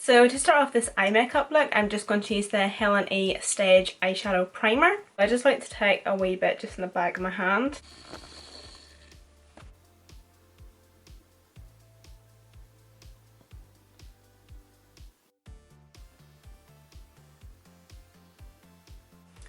So to start off this eye makeup look, I'm just going to use the Helen É Stage Eyeshadow Primer. I just like to take a wee bit just in the back of my hand.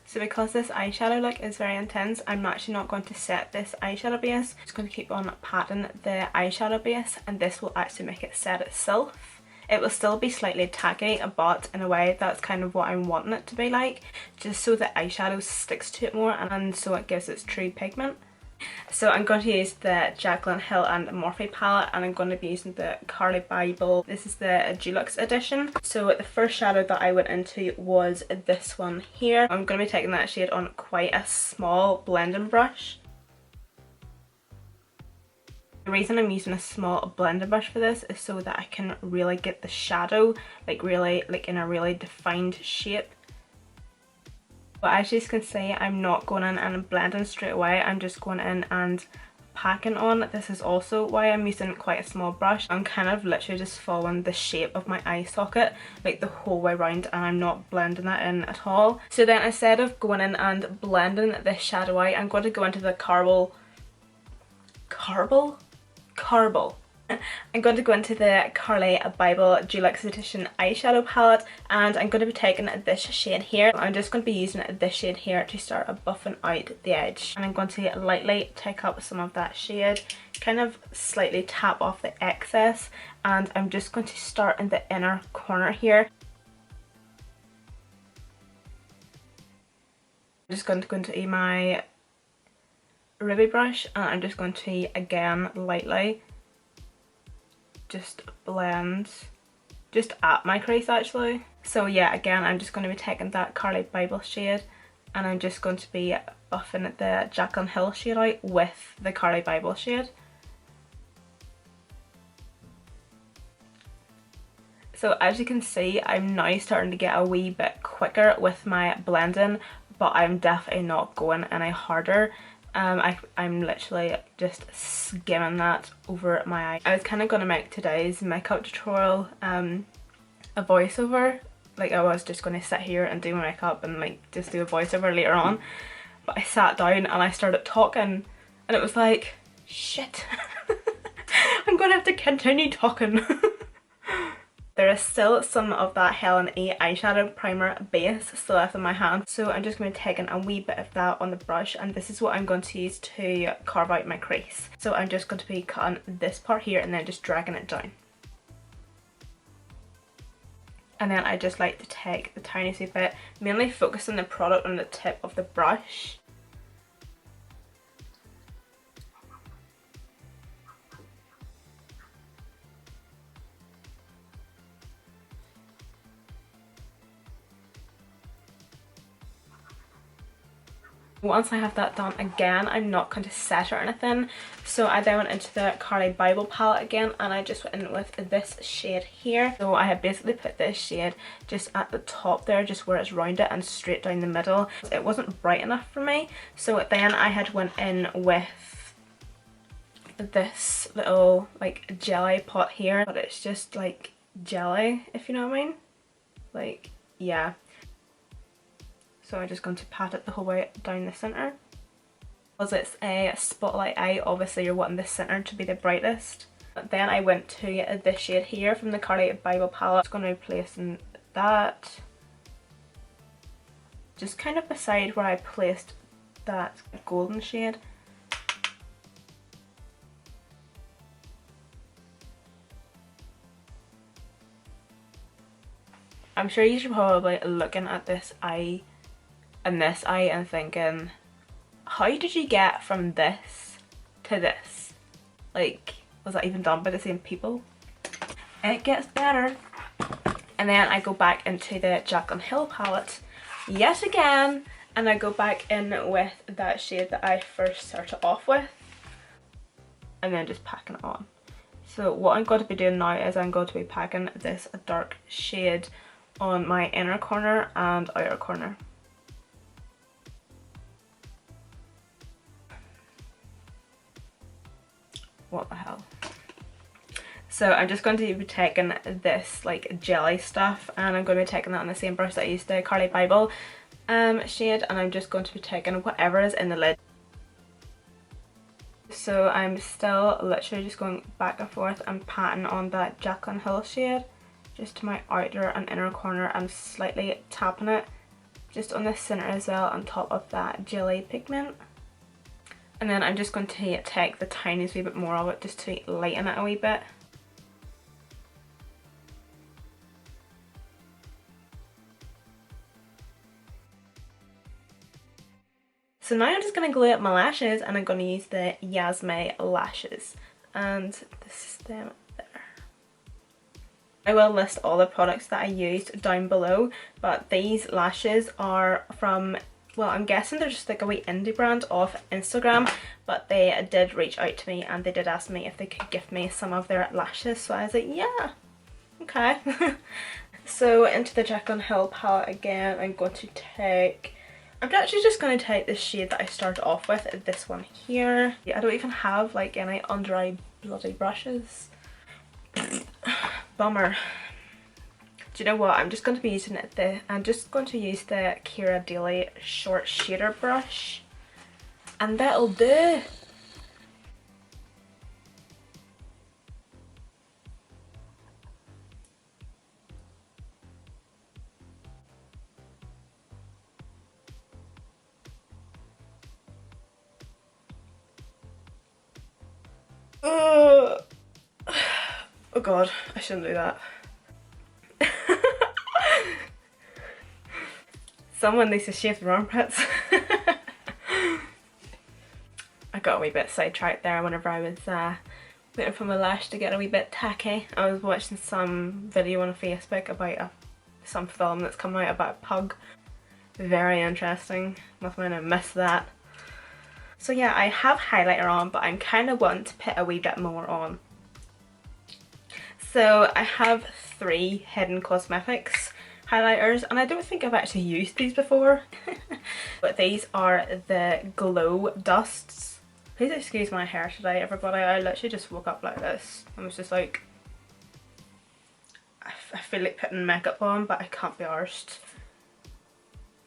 So because this eyeshadow look is very intense, I'm actually not going to set this eyeshadow base. I'm just going to keep on patting the eyeshadow base, and this will actually make it set itself. It will still be slightly tacky, but in a way that's kind of what I'm wanting it to be like, just so the eyeshadow sticks to it more and so it gives its true pigment. So I'm going to use the Jaclyn Hill and Morphe palette, and I'm going to be using the Carli bybel. This is the Deluxe edition. So the first shadow that I went into was this one here. I'm going to be taking that shade on quite a small blending brush. The reason I'm using a small blending brush for this is so that I can really get the shadow really in a really defined shape. But as you can see, I'm not going in and blending straight away. I'm just going in and packing on. This is also why I'm using quite a small brush. I'm kind of literally just following the shape of my eye socket like the whole way around, and I'm not blending that in at all. So then instead of going in and blending this shadow out, I'm going to go into the I'm going to go into the Carli bybel Deluxe Edition eyeshadow palette, and I'm going to be taking this shade here. I'm just going to be using this shade here to start buffing out the edge, and I'm going to lightly take up some of that shade, kind of slightly tap off the excess, and I'm just going to start in the inner corner here. I'm just going to go into my ruby brush, and I'm just going to again lightly just blend just at my crease actually. So yeah, again I'm just going to be taking that Carli bybel shade, and I'm just going to be buffing the Jaclyn Hill shade out with the Carli bybel shade. So as you can see, I'm now starting to get a wee bit quicker with my blending, but I'm definitely not going any harder. I'm literally just skimming that over my eye. I was kind of going to make today's makeup tutorial a voiceover. Like I was just going to sit here and do my makeup and like just do a voiceover later on. But I sat down and I started talking, and it was like, shit, I'm going to have to continue talking. There is still some of that Helen É eyeshadow primer base still left in my hand, so I'm just going to be taking a wee bit of that on the brush, and this is what I'm going to use to carve out my crease. So I'm just going to be cutting this part here and then just dragging it down. And then I just like to take the tiniest wee bit, mainly focusing the product on the tip of the brush. Once I have that done, again, I'm not going to set or anything, so I then went into the Carli bybel palette again, and I just went in with this shade here. So I have basically put this shade just at the top there, just where it's rounded and straight down the middle. It wasn't bright enough for me, so then I had went in with this little like jelly pot here, but it's just like jelly, if you know what I mean. Like, yeah. So I'm just going to pat it the whole way down the centre. Because it's a spotlight eye, obviously you're wanting the centre to be the brightest. But then I went to this shade here from the Carli bybel palette. I'm just going to be placing that just kind of beside where I placed that golden shade. I'm sure you should probably looking at this eye and this eye and thinking, how did you get from this to this? Like, was that even done by the same people? It gets better. And then I go back into the Jaclyn Hill palette yet again, and I go back in with that shade that I first started off with, and then just packing it on. So what I'm going to be doing now is I'm going to be packing this dark shade on my inner corner and outer corner. What the hell? So I'm just going to be taking this like jelly stuff, and I'm going to be taking that on the same brush that I used, the Carli Bybel shade, and I'm just going to be taking whatever is in the lid. So I'm still literally just going back and forth and patting on that Jaclyn Hill shade just to my outer and inner corner, and slightly tapping it just on the centre as well on top of that jelly pigment. And then I'm just going to take the tiniest wee bit more of it just to lighten it a wee bit. So now I'm just going to glue up my lashes, and I'm going to use the Yasme lashes, and this is them there. I will list all the products that I used down below, but these lashes are from, well, I'm guessing they're just like a wee indie brand off Instagram, but they did reach out to me and they did ask me if they could gift me some of their lashes, so I was like, yeah, okay. So into the Jaclyn Hill palette again, I'm going to take, I'm actually just going to take this shade that I started off with, this one here. I don't even have like any under eye bloody brushes. Bummer. Do you know what? I'm just going to be using I'm just going to use the Ciara Daly short shader brush, and that'll do. Oh god, I shouldn't do that. Someone needs to shave their armpits. I got a wee bit sidetracked there whenever I was waiting for my lash to get a wee bit tacky. I was watching some video on Facebook about some film that's coming out about a pug. Very interesting. Must have missed that. So yeah, I have highlighter on, but I'm kind of wanting to put a wee bit more on. So I have 3 Hidden Cosmetics highlighters, and I don't think I've actually used these before. But these are the Glow Dusts. Please excuse my hair today, everybody. I literally just woke up like this. I was just like, I feel like putting makeup on, but I can't be arsed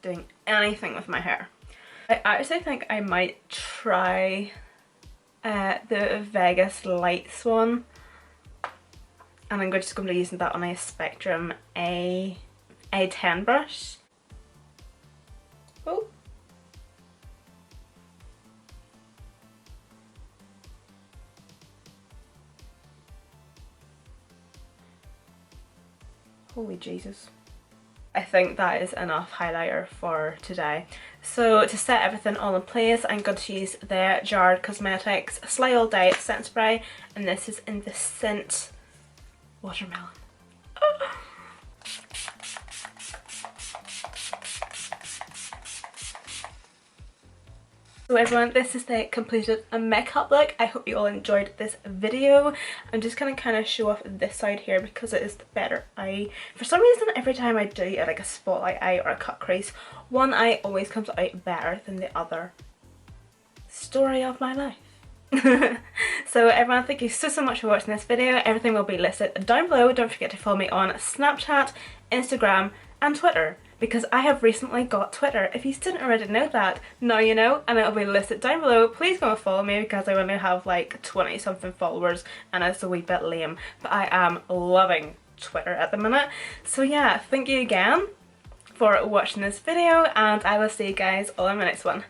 doing anything with my hair. I actually think I might try the Vegas Lights one, and I'm just going to be using that on a Spectrum A10 brush. Oh. Holy Jesus. I think that is enough highlighter for today. So to set everything all in place, I'm going to use the Jarred Cosmetics Slay All Day Scent Spray, and this is in the scent Watermelon. So everyone, this is the completed makeup look. I hope you all enjoyed this video. I'm just gonna kind of show off this side here because it is the better eye. For some reason, every time I do like a spotlight eye or a cut crease, one eye always comes out better than the other. Story of my life. So everyone, thank you so much for watching this video. Everything will be listed down below. Don't forget to follow me on Snapchat, Instagram and Twitter, because I have recently got Twitter. If you didn't already know that, now you know, and it'll be listed down below. Please go and follow me because I only have like 20 something followers and it's a wee bit lame, but I am loving Twitter at the minute. So yeah, thank you again for watching this video, and I will see you guys all in my next one.